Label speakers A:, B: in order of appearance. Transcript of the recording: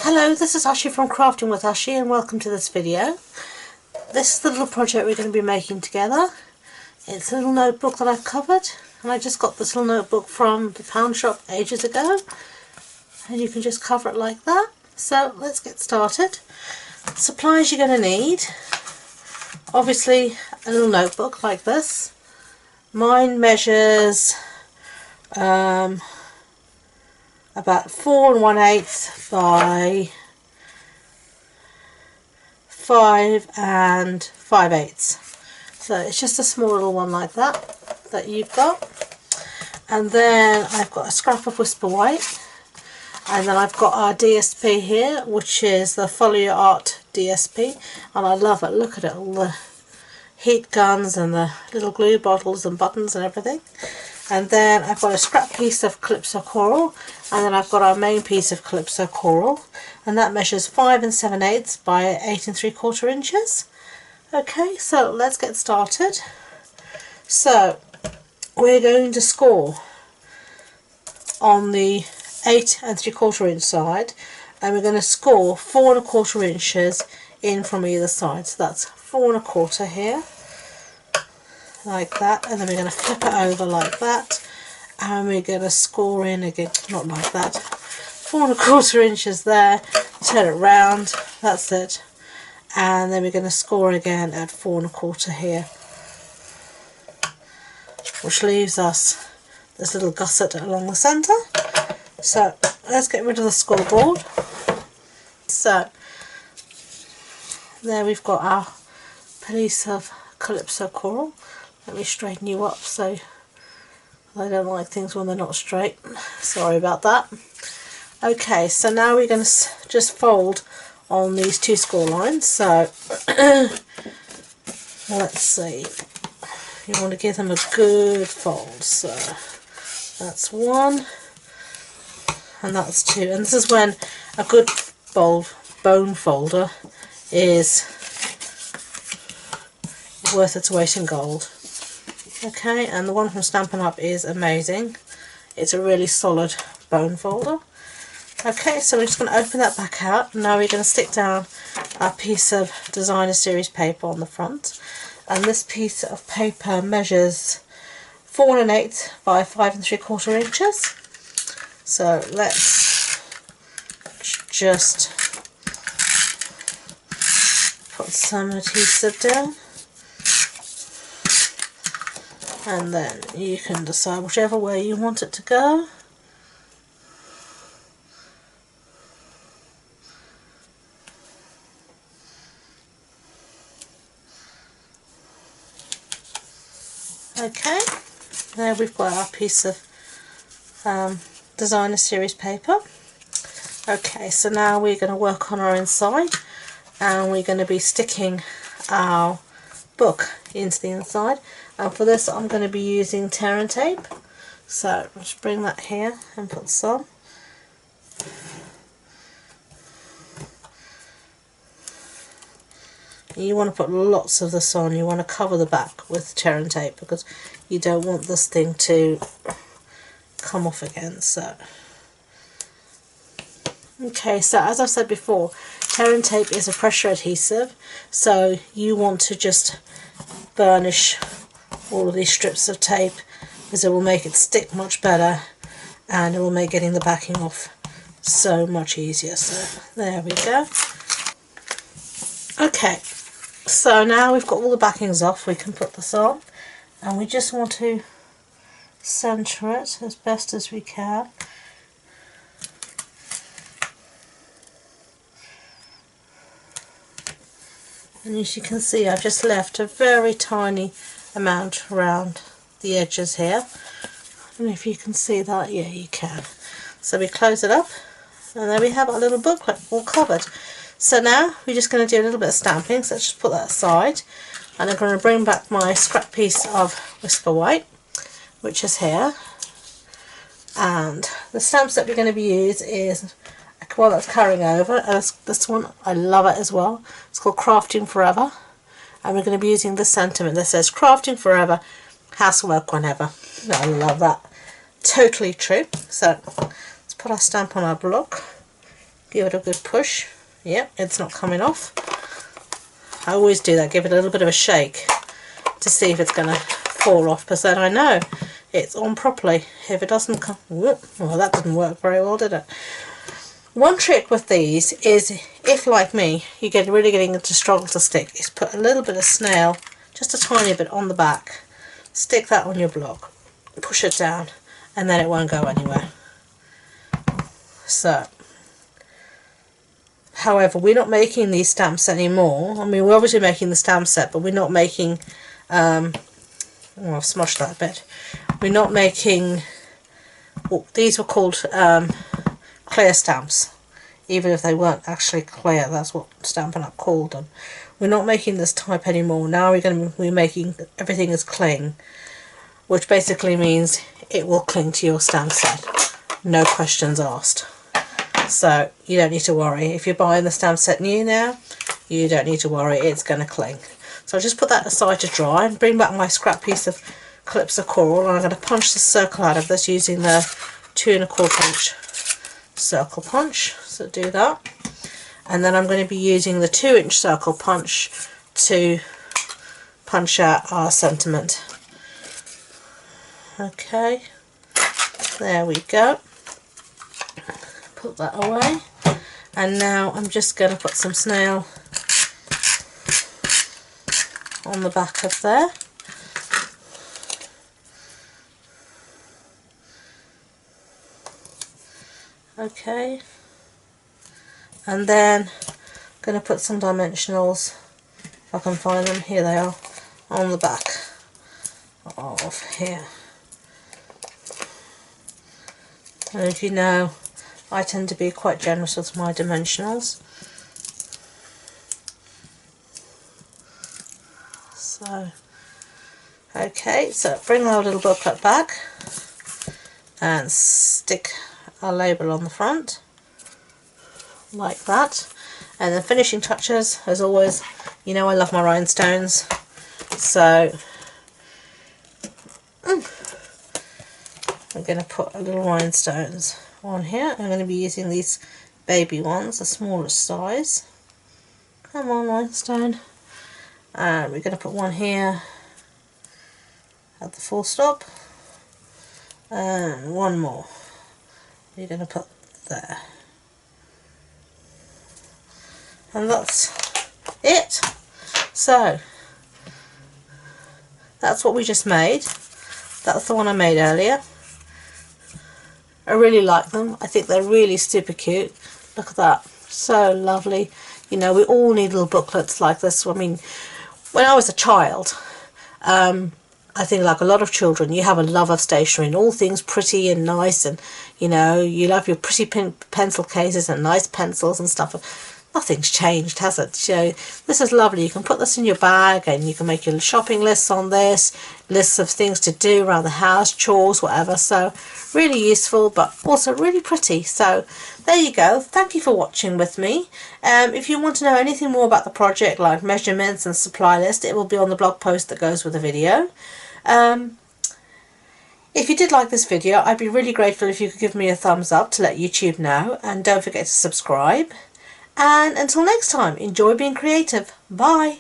A: Hello, this is Ashi from Crafting with Ashi and welcome to this video. This is the little project we're going to be making together. It's a little notebook that I've covered, and I just got this little notebook from the pound shop ages ago, and you can just cover it like that. So let's get started. Supplies you're going to need: obviously a little notebook like this. Mine measures about 4 1/8 by 5 5/8. So it's just a small little one like that you've got. And then I've got a scrap of Whisper White, and then I've got our DSP here, which is the Follow Your Art DSP, and I love it. Look at it, all the heat guns and the little glue bottles and buttons and everything. And then I've got a scrap piece of Calypso Coral, and then I've got our main piece of Calypso Coral, and that measures 5 7/8 by 8 3/4 inches. Okay, so let's get started. So we're going to score on the 8 3/4 inch side, and we're going to score 4 1/4 inches in from either side. So that's 4 1/4 here, like that, and then we're going to flip it over like that, and we're going to score in again, not like that, 4 1/4 inches there, turn it round, that's it, and then we're going to score again at 4 1/4 here, which leaves us this little gusset along the centre. So let's get rid of the scoreboard. So there we've got our piece of Calypso Coral. Let me straighten you up, so I don't like things when they're not straight. Sorry about that. Okay, so now we're going to just fold on these two score lines. So let's see, you want to give them a good fold. So that's 1 and that's 2, and this is when a good bone folder is worth its weight in gold. Okay, and the one from Stampin Up is amazing. It's a really solid bone folder. Okay, so we're just going to open that back out. Now we're going to stick down our piece of designer series paper on the front, and this piece of paper measures 4 1/8 by 5 3/4 inches. So let's just put some adhesive down, and then you can decide whichever way you want it to go. Okay, there we've got our piece of designer series paper. Okay, so now we're going to work on our inside, and we're going to be sticking our book into the inside, and for this I'm going to be using tear and tape. So let's bring that here and put some. You want to put lots of this on. You want to cover the back with tear and tape because you don't want this thing to come off again. So okay, so as I've said before, tear and tape is a pressure adhesive, so you want to just burnish all of these strips of tape because it will make it stick much better, and it will make getting the backing off so much easier. So there we go. Okay, so now we've got all the backings off, we can put this on, and we just want to centre it as best as we can. And as you can see, I've just left a very tiny amount around the edges here. I don't know if you can see that. Yeah, you can. So we close it up, and there we have our little booklet all covered. So now we're just going to do a little bit of stamping, so let's just put that aside. And I'm going to bring back my scrap piece of Whisper White, which is here. And the stamp set we're going to be using is one that's carrying over. This one, I love it as well. It's called Crafting Forever, and we're going to be using this sentiment that says Crafting Forever, housework whenever. I love that. Totally true. So let's put our stamp on our block, Give it a good push. Yep, it's not coming off. I always do that, give it a little bit of a shake to see if it's going to fall off, because then I know it's on properly. If it doesn't come, well, that didn't work very well, did it? One trick with these is, if like me, you're really getting into struggle to stick, is put a little bit of snail, just a tiny bit on the back, stick that on your block, push it down, and then it won't go anywhere. So, however, we're not making these stamps anymore. I mean, we're obviously making the stamp set, but we're not making, oh, I've smudged that a bit. We're not making, well, these were called clear stamps, even if they weren't actually clear. That's what Stampin' Up called them. We're not making this type anymore. Now we're making everything as cling, which basically means it will cling to your stamp set, no questions asked. So you don't need to worry. If you're buying the stamp set new now, you don't need to worry, it's going to cling. So I'll just put that aside to dry and bring back my scrap piece of clips of coral, and I'm going to punch the circle out of this using the 2 1/4 inch circle punch. So do that, and then I'm going to be using the 2 inch circle punch to punch out our sentiment. Okay, there we go. Put that away, and now I'm just going to put some snail on the back of there. Okay, and then I'm going to put some dimensionals, if I can find them, here they are, on the back of here. And if you know, I tend to be quite generous with my dimensionals. So, okay, so bring our little booklet back and stick a label on the front, like that. And then finishing touches, as always, you know I love my rhinestones, so I'm going to put a little rhinestones on here. I'm going to be using these baby ones, the smallest size. Come on, rhinestone. And we're going to put one here at the full stop, and one more we're going to put there, and that's it. So that's what we just made. That's the one I made earlier. I really like them. I think they're really super cute. Look at that, so lovely. You know, we all need little booklets like this. I mean, when I was a child, I think like a lot of children, you have a love of stationery and all things pretty and nice, and you know, you love your pretty pencil cases and nice pencils and stuff. Nothing's changed, has it? So this is lovely. You can put this in your bag and you can make your shopping lists on this, lists of things to do around the house, chores, whatever. So really useful, but also really pretty. So there you go. Thank you for watching with me. If you want to know anything more about the project, like measurements and supply list, it will be on the blog post that goes with the video. If you did like this video, I'd be really grateful if you could give me a thumbs up to let YouTube know, and don't forget to subscribe. And until next time, enjoy being creative. Bye!